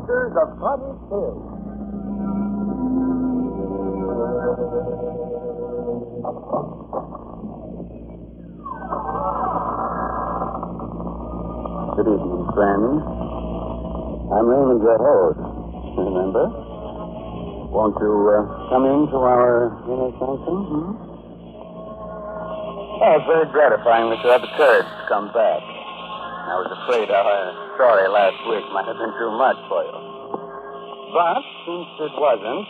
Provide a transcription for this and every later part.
makers of Cottage Hill. Good evening, friends. I'm Raymond, your host. Remember? Won't you come into our inner sanctum? Oh, it's very gratifying that you had the courage to come back. I was afraid our story last week might have been too much for you. But, since it wasn't,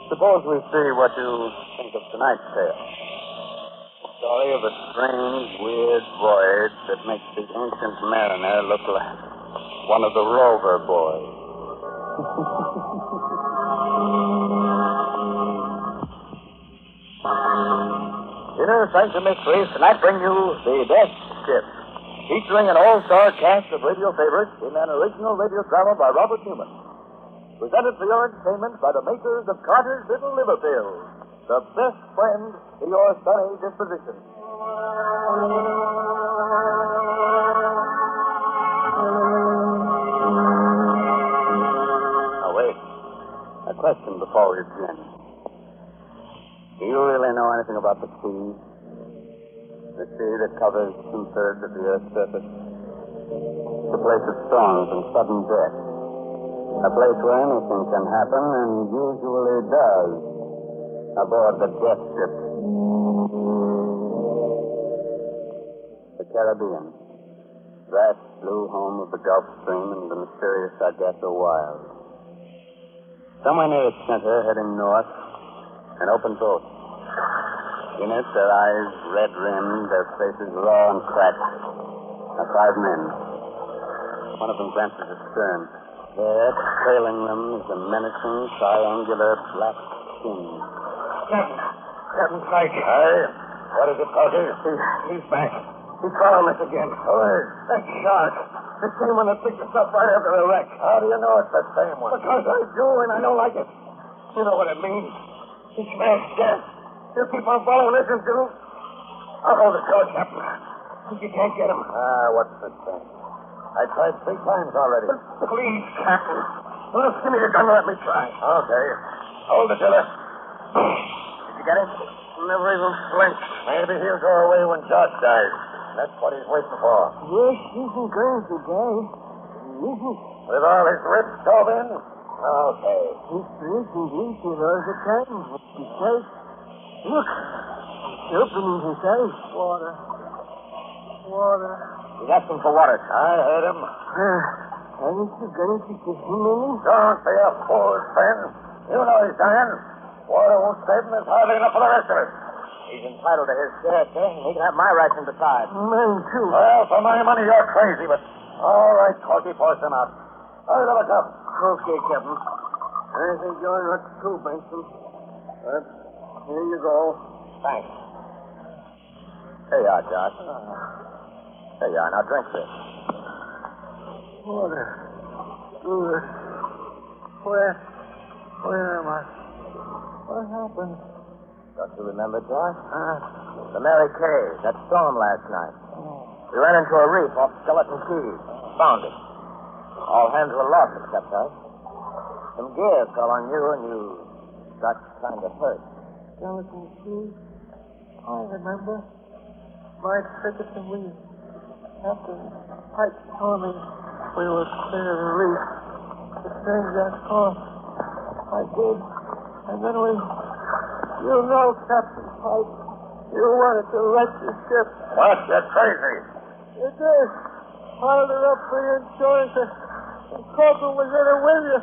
suppose we see what you think of tonight's tale. The story of a strange, weird voyage that makes the ancient mariner look like one of the Rover boys. Inner Sanctum Mysteries tonight bring you The Death Ship, featuring an all-star cast of radio favorites in an original radio drama by Robert Newman. Presented for your entertainment by the makers of Carter's Little Liver Pills, the best friend to your sunny disposition. Now, wait. A question before we begin. Do you really know anything about the sea? The sea that covers 2/3 of the Earth's surface? It's a place of storms and sudden death. A place where anything can happen, and usually does, aboard the Death Ship. The Caribbean. Vast blue home of the Gulf Stream and the mysterious Sargasso Wild. Somewhere near its center, heading north, an open boat. In it, their eyes red-rimmed, their faces raw and cracked, are 5 men. One of them glances astern. There, trailing them, is a menacing, triangular black skin. Captain Pike. Aye? What is it, Porter? He's back. He's following us again. That shark. The same one that picked us up right after the wreck. How do you know it's the same one? Because I do, and I don't like it. You know what it means. He smashed gas. You keep on following us until... I'll hold the torch, Captain. You can't get him. What's the sense? I tried 3 times already. Please, Captain. Well, give me your gun and let me try. Okay. Hold the tiller. Did you get him? Never even flinched. Maybe he'll go away when Josh dies. That's what he's waiting for. Yes, he's going to die. With all his ribs stove in? Okay. He's drinking easy all the time. He says, look, he's opening his eyes. Water. He's asking for water. I heard him. Haven't you got to give him any? Don't be a fool, Ben. You know he's dying. Water won't save him. There's hardly enough for the rest of us. He's entitled to his share, sir, and he can have my ration besides. Mine, too. Well, for my money, you're crazy, but... All right, Corky, force him out. Hurry to the cup. Okay, Captain. I think you're not too, Benson. But here you go. Thanks. Here you are, Josh. There you are. Now drink this. Water. Good. Where am I? What happened? Don't you remember, Josh? The Mary Kay, that storm last night. We ran into a reef off Skeleton Key. Found it. All hands were lost except us. Some gear fell on you and you got kind of hurt. Skeleton Key? I remember. My trick at the reef. After Pike told me we were clear of the reef, to change that course. I did. And then we... You know, Captain Pike, you wanted to wreck the ship. What? You're crazy. You did. Piled her up for your insurance, and Corporal was in it with you.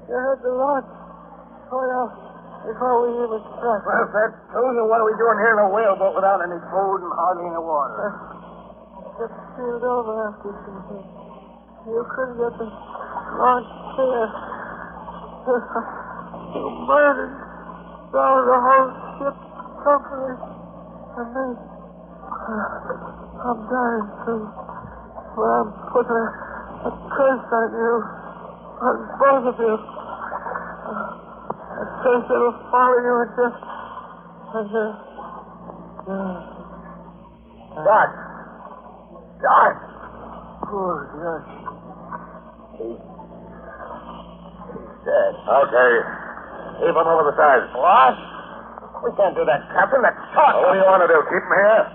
You had the launch. Well, before we even struck. Well, if that's true, then what are we doing here in a whaleboat without any food and hardly any water? The ship sealed over after you. You couldn't get the launch clear. You murdered down the whole ship company. And me. I'm dying too. Well, I'm putting a curse on you. On both of you. A curse that'll follow you until... Josh! Josh! Poor Josh. dead. Okay. Heave him over the side. What? We can't do that, Captain. That's shot. What do you want to do? Keep him here?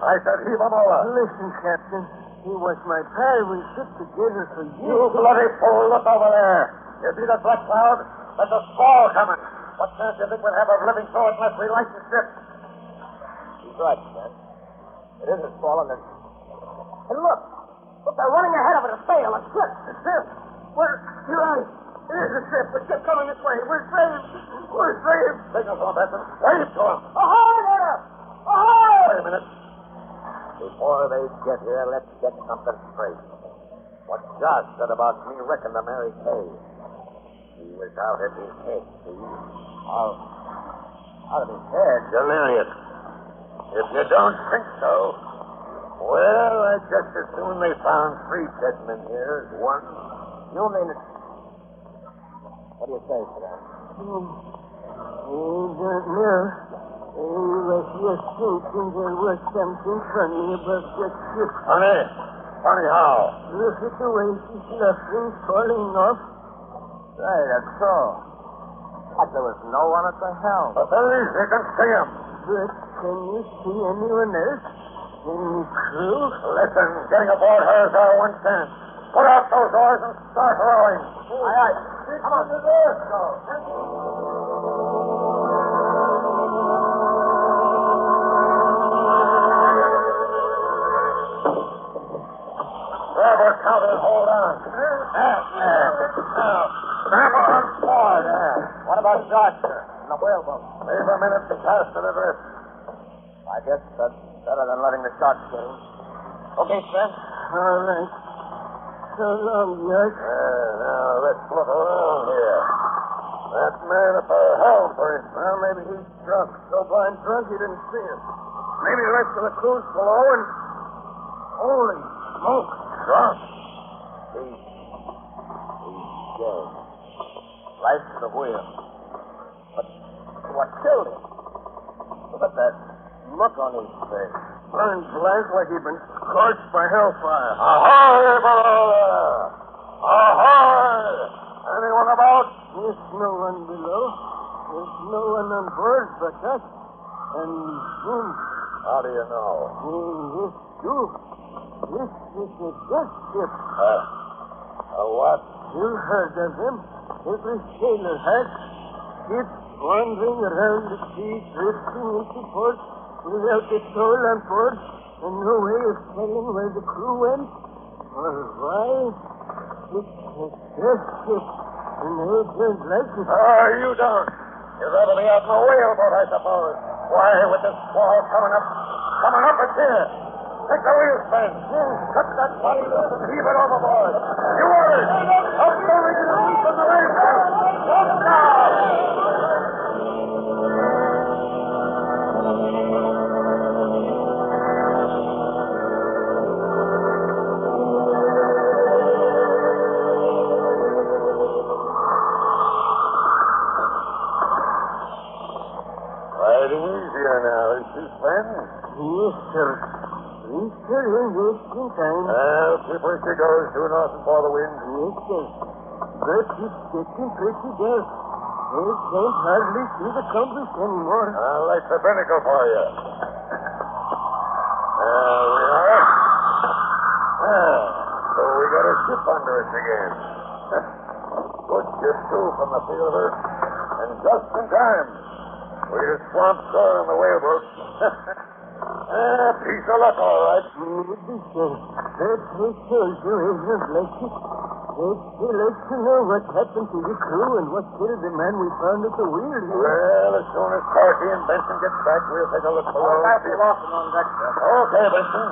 I said heave him over. Listen, Captain. He was my pal. We stood together for You years. bloody fool. Look over there. You see that black cloud? There's a squall coming. What chance do you think we'll have of living through it unless we light the ship? He's right, Sam. It isn't falling. And look. Look, they're running ahead of it. A sail, a ship. A ship. You're right. It is a ship. A ship coming this way. We're saved. We're saved. Signal to him, Benson. Wave to him. Ahoy there! Ahoy! Wait a minute. Before they get here, let's get something straight. What Josh said about me wrecking the Mary Kay. He was out at his head, see? Out of his head? Delirious. If you don't think so, well, I just as soon they found 3 dead men here as one. You mean it? What do you say, Sam? I don't know. He was just thinking there was something funny about that ship. Funny? Funny how? Look at the way she's laughing, falling off. Right, that's so. But there was no one at the helm. But there is. You can see him. But can you see anyone else? Any crew? Listen, getting aboard her is our one chance. Put out those oars and start rowing. Aye, aye. Come on. Robert, counter and hold on. Now, grab on board. What about Josh, sir? In the whaleboat? Leave a minute to cast to the drift. I guess that's better than letting the sharks get him. Okay, Sam. All right. So long, Josh. Now, let's look around here. That man at the helm, for instance. Well, maybe he's drunk. So blind drunk he didn't see him. Maybe the rest of the crew's below and... Holy smoke. Drunk. He's dead. Right to the wheel. But what killed him? Look at that look on his face. Burned black like he'd been scorched by hellfire. Ahoy, below there! Ahoy! Anyone about? There's no one below. There's no one on board but us. And him. How do you know? This too. This is a death ship. A what? You heard of them. Every sailor has. Ships wandering around the sea, drifting into port without a soul on board, and no way of telling where the crew went or why. It's a death ship, and they don't like it. You don't. You'd rather be out in a whaleboat, I suppose. Why, with this squall coming up it's here. Take the wheel span. Cut that body loose and heave it overboard. You orders. Up the rigging and from the whaleboat. Up now. Riding easier now, is she, Sven? Yes, sir. We still in wasting time. Well, keep where she goes, due north and for the wind. Yes, sir. But it's getting pretty dark. They can't hardly see the compass anymore. I'll light the binnacle for you. There we are. So we got a ship under us again. Good ship, too, from the feel of her. And just in time. We just swamped shore on the whaleboat. Piece of luck, all right. Maybe, sir. But we told you, Agent Blakey. They'd like to know what happened to the crew and what killed the man we found at the wheel here. Well, as soon as Corky and Benson get back, we'll take a look below. Lawson on deck, sir. Okay, Benson.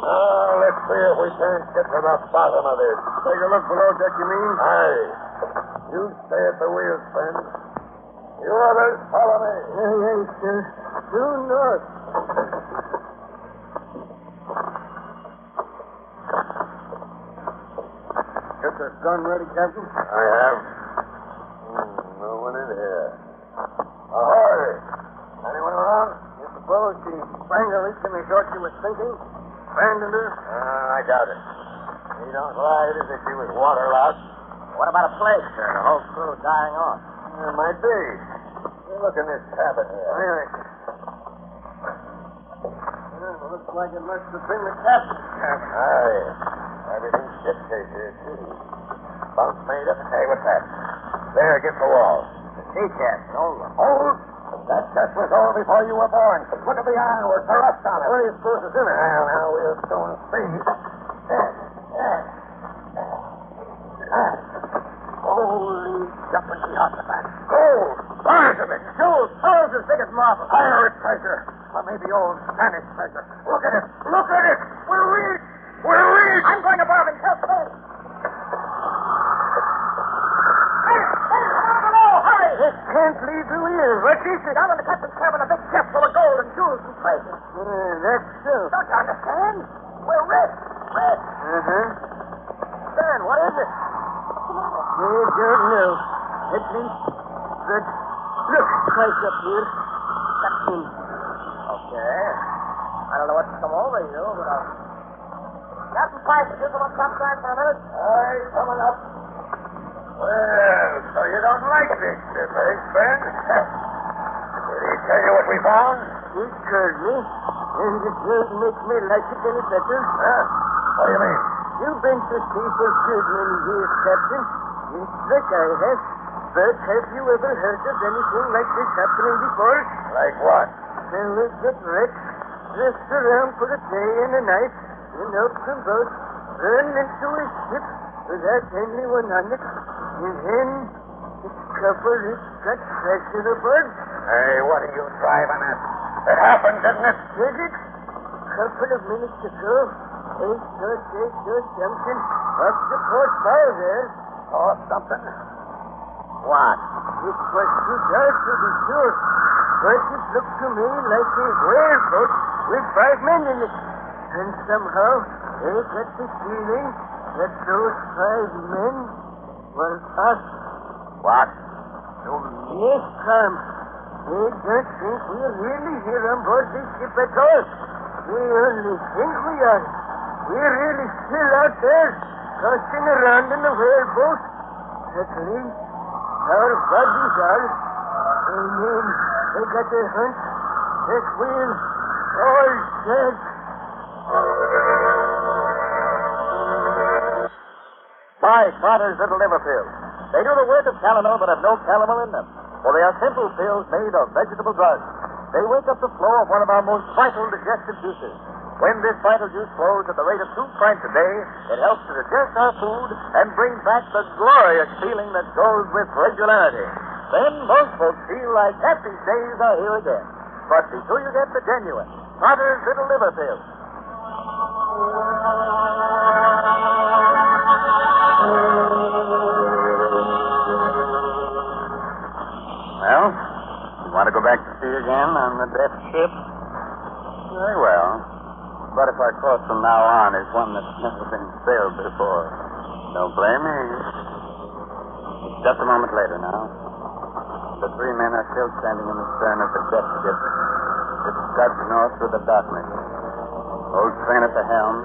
Now, let's see if we can't get to the bottom of this. Take a look below deck, you mean? Aye. You stay at the wheel, Sven. You others, follow me. Aye, sir. Due north. Get the gun ready, Captain? I have. No one in here. Ahoy! Anyone around? You suppose she sprang the leak and they thought she was sinking? Abandoned her? I doubt it. He don't ride as if he was waterlogged. What about a plague, sir? The whole crew dying off. It might be. Hey, look in this cabin here. Really? Well, looks like it must have been the captain. Aye. Everything's shipshape here, too. Bunk made up. Hey, what's that? There against the wall. The sea chest, an old one. Old? That chest was old before you were born. Look at the ironwork, the rust on it. What do you suppose is in it? Well, now we'll soon see. Holy jumping the artifacts. Gold! Bars of it! Jewels, pearls as big as marble. Pirate treasure! Or maybe old Spanish treasure. Look at it! Look at it! We're rich! We're rich! I'm going above and help them. Hurry! This can't lead to here. What is it? Down in the captain's cabin, a big chest full of gold and jewels and treasure. That's so. Don't you understand? We're rich. Rich. Uh-huh. Stan, what is it? We don't know. At least, but look, twice up here. Captain. Okay. I don't know what's come over you, but Captain Price, would you come up sometime for a minute? Aye, coming up. Well, so you don't like this ship, eh, Ben? Did he tell you what we found? He told me, and it doesn't make me like it any better. Huh? What do you mean? You've been to sea for a good many years, Captain. It's like I have. But have you ever heard of anything like this happening before? Like what? Then we get wrecked, drift around for a day and a night, and out from boat, run into a ship without anyone on it, and then discover it's got treasure aboard. Hey, what are you driving at? It happened, didn't it? Did it? Couple of minutes ago, I saw something off the port bow there. Saw something? what? It was too dark to be sure, but it looked to me like a whaleboat with 5 men in it. And somehow, I got the feeling that those 5 men were us. What? Yes, Tom. I don't think we're really here on board this ship at all. We only think we are. We're really still out there, tossing around in the whaleboat. At least, our bodies are. And then I got a hunch that we're all dead. Buy Carter's Little Liver Pills. They do the work of calomel but have no calomel in them, for they are simple pills made of vegetable drugs. They wake up the flow of one of our most vital digestive juices. When this vital juice flows at the rate of 2 pints a day, it helps to digest our food and bring back the glorious feeling that goes with regularity. Then most folks feel like happy days are here again. But be sure you get the genuine Carter's Little Liver Pills. Well, you want to go back to sea again on the death ship? Very well. But if our course from now on is one that's never been sailed before, don't blame me. It's just a moment later now. The 3 men are still standing in the stern of the death ship. It scuds north through the darkness. Old Train at the helm,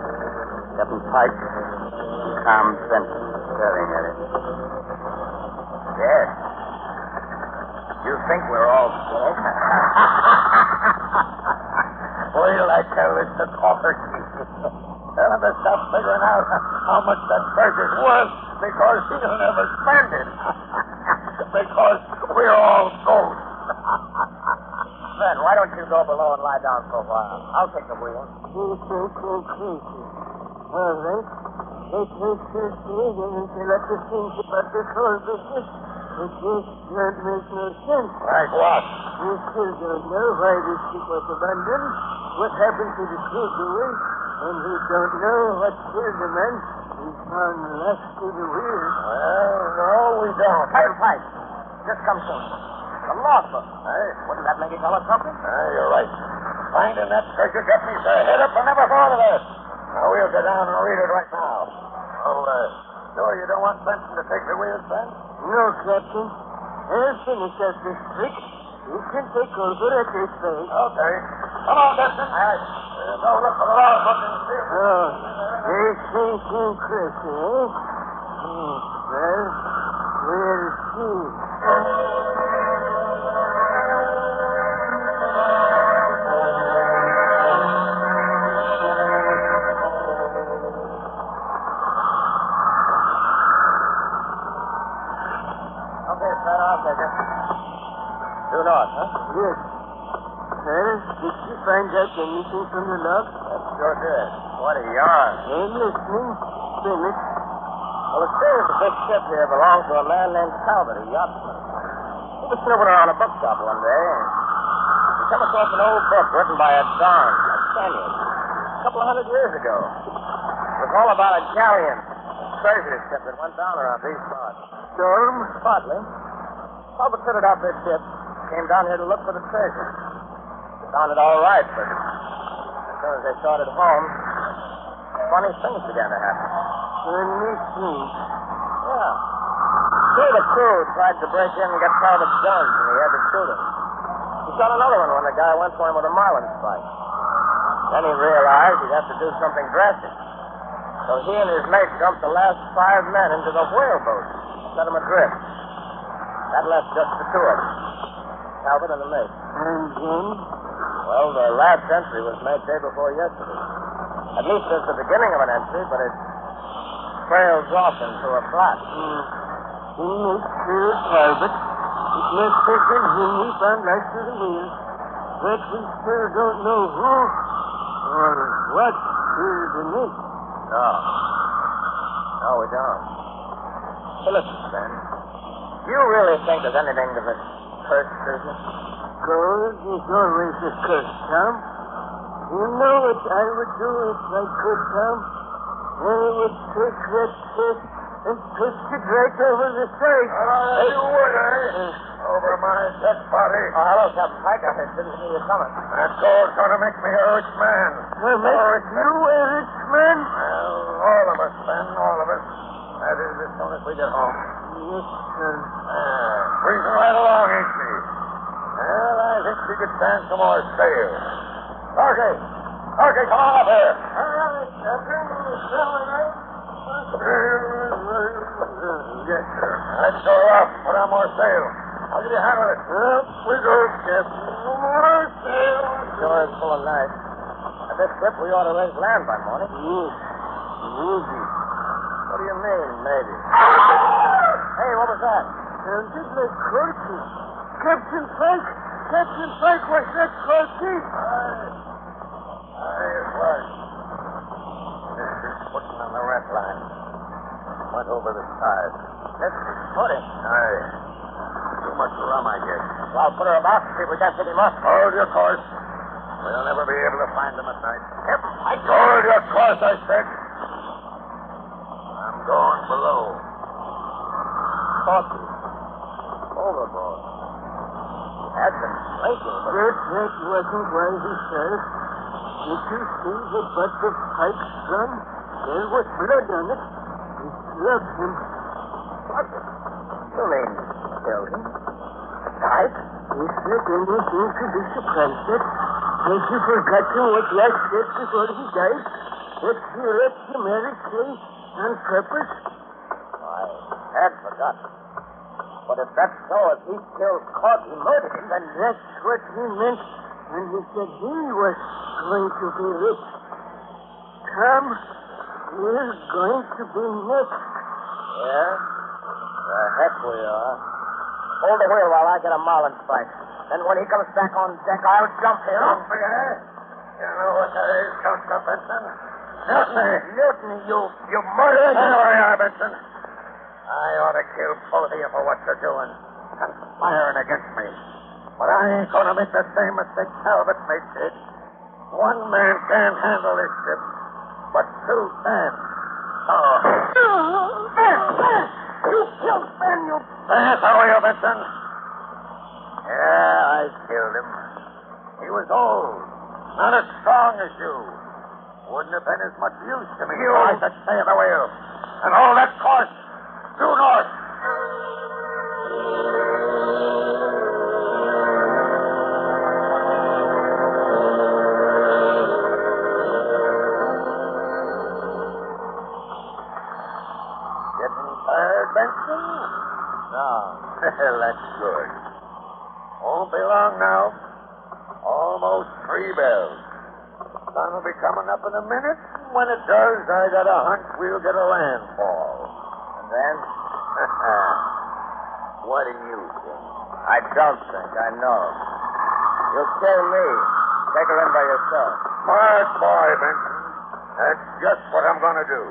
Captain Pike, and Tom Benson staring at it. Yes. You think we're all dead? Wait till I tell this to Coffert. Tell him to stop figuring out how much that treasure's worth because he'll never spend it. Because we're all ghosts. Ben, why don't you go below and lie down for a while? I'll take the wheel. You think you're crazy. All right. It makes you see until I to think about this whole business. It just don't make no sense. Like what? We still don't know why this ship was abandoned, what happened to the crew, and we don't know what killed the man we found last to the wheel. Well, no, we don't. Captain Pike, just come soon. The logbook. Hey? Wouldn't that make you tell us something? You're right. Finding that treasure got me so head up I never thought of that. Now, we'll go down and read it right now. Oh, sure you don't want Benson to take the wheel, Ben? No, Captain. I'll finish up this trick. You can take over at this place. Okay. Come on, Benson. All right. We'll go look for the logbook and see. Oh, they think you're crazy, eh? Well, Okay, Fred, I'll take it. Due north, huh? Yes. Well, did you find out anything from the log? That sure did. What a yarn. I'm listening. Finish. Well, it seems the big ship here belonged to a man named Talbot, a yachtsman. He was snooping around a bookshop one day, and he came across an old book written by a Don, a Spaniard, a couple of 100 years ago. It was all about a galleon, a treasure ship that went down around these parts. Storm? Partly. Talbot fitted out this ship, came down here to look for the treasure. They found it all right, but as soon as they started home, funny things began to happen. Anything. Yeah. Two of the crew tried to break in and get Talbot's guns, and he had to shoot him. He shot another one when the guy went for him with a marlinspike. Then he realized he'd have to do something drastic. So he and his mate dumped the last 5 men into the whaleboat, set them adrift. That left just the two of them, Talbot and the mate. And then? Well, the last entry was made day before yesterday. At least there's the beginning of an entry, but it trails off into a flat. Mr. Talbot, it must have been him we found last to the wheel. But we still don't know who or what killed the mate. No. No, we don't. Hey, listen, Ben. Do you really think there's anything to this cursed business? Gold is always a curse, Tom. You know what I would do if I could, Tom? I would take that fish and twist it right over the side. You would, eh? Over my dead body. Oh, hello, Captain Pike. I didn't see you coming. That gold's gonna make me a rich man. Well, make you a rich man? Well, all of us, Ben, all of us. That is, as soon as we get home. Yes, sir. Cruising right along, ain't she? Well, I think she could stand some more sail. Okay. Okay, come on up here. All right, Captain. Yes, sir. Let's go up. Put on more sail. I'll give you a hand with it. Up we go, Captain. More sail. Sure is full of night. At this trip, we ought to raise land by morning. Yes. Maybe. What do you mean, maybe? Hey, what was that? Sounded like Corky. Captain Pike! Captain Pike, was that Corky? Aye, it was. This is footing on the rat line. Went over the side. This is footing. Aye. Too much rum, I guess. Well, put her about, see if we can't pick him up. Hold your course. We'll never be able to find them at night. Yep, I Hold your course, I said. I'm going below. Corky. Overboard. Had been drinking, but... That wasn't why he said. Did you see the butt of Pike's gun? There was blood on it. He slugged him. What? You mean killed him? Pike? He said anything to be surprised at. Has he forgotten what Jack said before he died? That he left the marriage place on purpose? I had forgotten. But if that's so, if he killed Corky, murdered him, then That's what he meant when he said he was going to be rich. Tom, we're going to be next. yeah? The heck we are. Hold the wheel while I get a marlinspike. Then when he comes back on deck, I'll jump him. Jump me, eh? You know what that is, Counselor Benson? Mutiny. Mutiny, you murderer. There we are, Benson. I ought to kill both of you for what you're doing. Conspiring against me. But I ain't going to make the same mistake Talbot made did. One man can't handle this ship, but two can. Oh. Ben! You killed Ben, you... That's how are you, Benson? Yeah, I killed him. He was old, not as strong as you. Wouldn't have been as much use to me if I could stay at the wheel. And hold that course due north. Getting tired, Benson? No. Well, that's good. Won't be long now. Almost 3 bells. Sun will be coming up in a minute. When it does, I got a hunch we'll get a landfall. And then? What do you think? I don't think. I know. You'll kill me. Take her in by yourself. Smart boy, Benson. That's just what I'm going to do.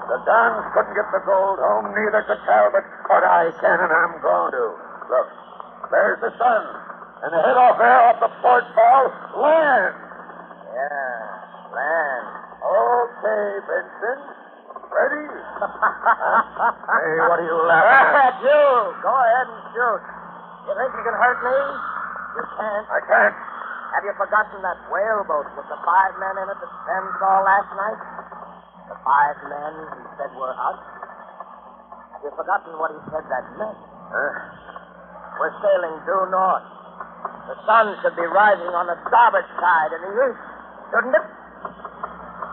The Dons couldn't get the gold home, neither could Talbot, but I can, and I'm going to. Look, there's the sun. And ahead off there, off the port bow, land. Yeah, land. Okay, Benson. Ready? Hey, what are you laughing at? You! Go ahead and shoot. You think you can hurt me? You can't. I can't. Have you forgotten that whaleboat with the 5 men in it that Ben saw last night? The 5 men he said were us? Have you forgotten what he said that meant? We're sailing due north. The sun should be rising on the starboard side in the east, shouldn't it?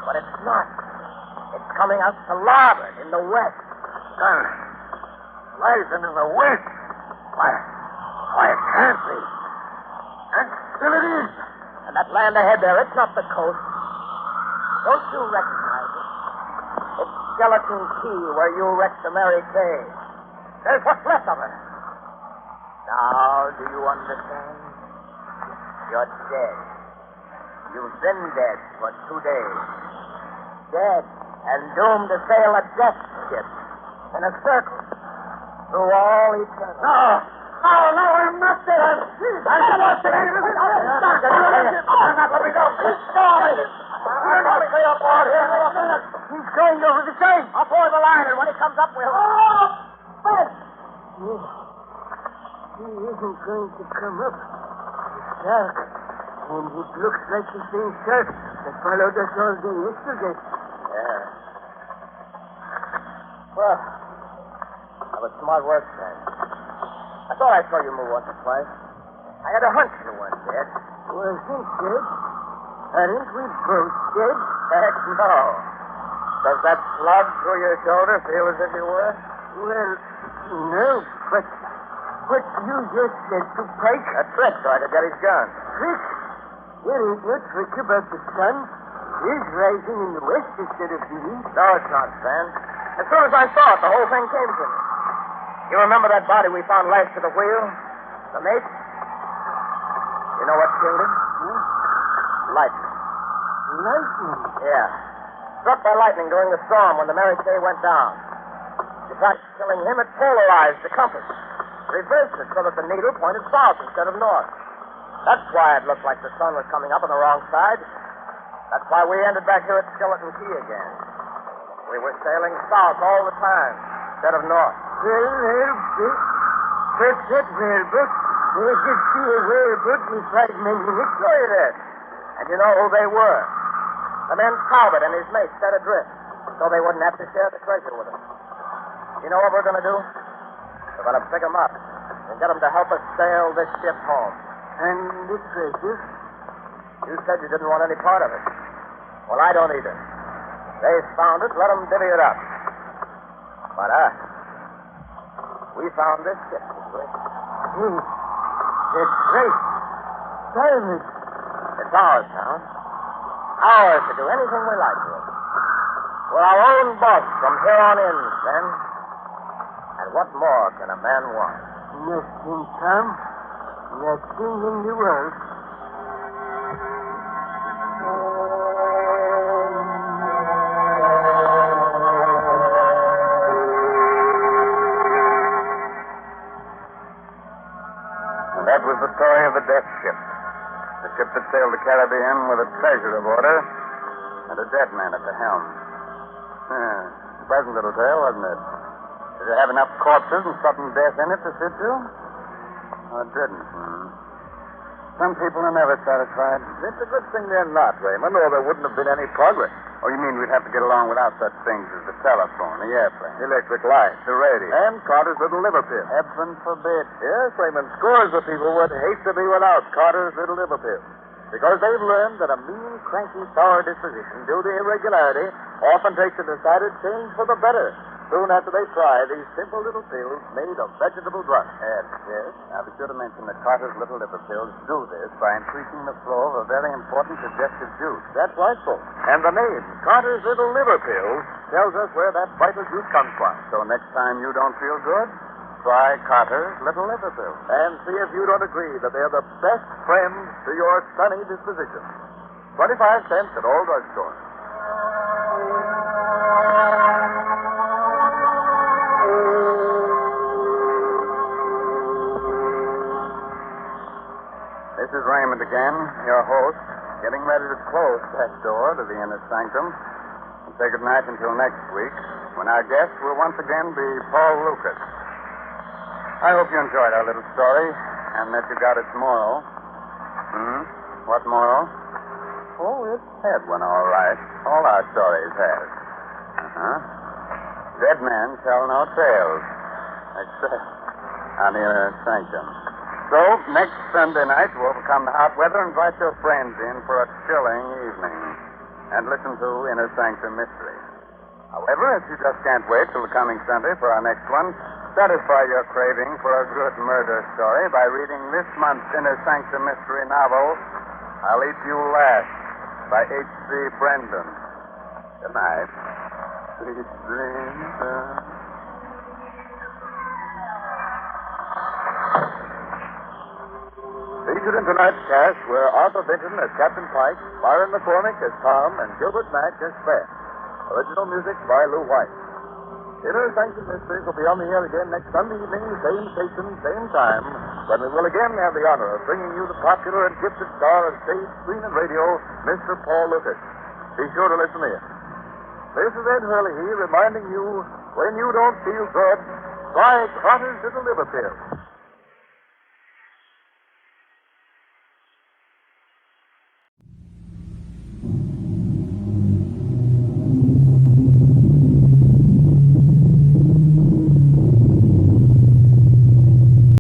But it's not. It's coming out to larboard in the west. Sun rising in the west. Why, it can't be. And still it is. And that land ahead there, it's not the coast. Don't you recognize it? It's Skeleton Key where you wrecked the Mary Kay. There's what's left of her. Now, do you understand? You're dead. You've been dead for 2 days. Dead and doomed to sail a death ship in a circle through all eternity. No, I'm not dead. I'm not dead. I'm not letting go. I'm not stay up on here. He's going over the same. I'll pour the line, and when he comes up, we'll... Oh! Ben! He isn't going to come up. It's dark. And it looks like the same shark that followed us all day yesterday. Yeah. Well, that was smart work, Sam. I thought I saw you move once or twice. I had a hunch you weren't dead. Wasn't dead? Aren't we both dead? Heck no. Does that slug through your shoulder feel as if you were? Well, no, but what you just said to Pike. A trick so I could get his gun. Trick? There ain't no trick about the sun. It's rising in the west instead of the east. No, it's not, Sam. As soon as I saw it, the whole thing came to me. You remember that body we found lashed to the wheel? The mate? You know what killed him? Lightning. Lightning? Yeah. Struck by lightning during the storm when the Mary Kay went down. Besides killing him, it polarized the compass. Reversed it so that the needle pointed south instead of north. That's why it looked like the sun was coming up on the wrong side. That's why we ended back here at Skeleton Key again. We were sailing south all the time instead of north. Well, that whaleboat. There just be a whaleboat with 5 men in it. Sure you did. And you know who they were. The men Talbot and his mate set adrift so they wouldn't have to share the treasure with us. You know what we're going to do? We're going to pick them up and get them to help us sail this ship home. And the treasure? You said you didn't want any part of it. Well, I don't either. They found it, let them divvy it up. But we found this ship, Rick. That's right. Diamond. It's ours now. Ours to do anything we like with. We're our own boss from here on in, then. And what more can a man want? Nothing, Tom. Nothing in the world. And that was the story of the death ship. The ship that sailed the Caribbean with a treasure aboard her and a dead man at the helm. Pleasant little tale, wasn't it? Did it have enough corpses and sudden death in it to sit to? Oh, it didn't. Some people are never satisfied. It's a good thing they're not, Raymond, or there wouldn't have been any progress. Oh, you mean we'd have to get along without such things as the telephone, the airplane, Electric light. the radio? And Carter's little liver pill. Heaven forbid. Yes, Raymond, scores of people would hate to be without Carter's little liver pill. Because they've learned that a mean, cranky, sour disposition due to irregularity often takes a decided change for the better soon after they try these simple little pills made of vegetable drugs. Yes. Now, be sure to mention that Carter's little liver pills do this by increasing the flow of a very important digestive juice. That's right, folks. And the name, Carter's Little Liver Pills, tells us where that vital juice comes from. So next time you don't feel good, try Carter's Little Liver Pill. And see if you don't agree that they're the best friends to your sunny disposition. 25 cents at all drugstores. This is Raymond again, your host, getting ready to close that door to the inner sanctum and say goodnight until next week, when our guest will once again be Paul Lucas. I hope you enjoyed our little story and that you got its moral. What moral? Oh, it had one, all right. All our stories have. Dead men tell no tales, except on the inner sanctum. So, next Sunday night, to overcome the hot weather, invite your friends in for a chilling evening and listen to Inner Sanctum Mystery. However, if you just can't wait till the coming Sunday for our next one, satisfy your craving for a good murder story by reading this month's Inner Sanctum Mystery novel, I'll Eat You Last, by H.C. Brendan. Good night. Sweet dreams. Featured in tonight's cast were Arthur Vinton as Captain Pike, Byron McCormick as Tom, and Gilbert Mack as Fred. Original music by Lou White. Inner Sanctum Mysteries will be on the air again next Sunday evening, same station, same time, when we will again have the honor of bringing you the popular and gifted star of stage, screen, and radio, Mr. Paul Lucas. Be sure to listen in. This is Ed Hurley reminding you, when you don't feel good, try Carter's Little Liver Pill.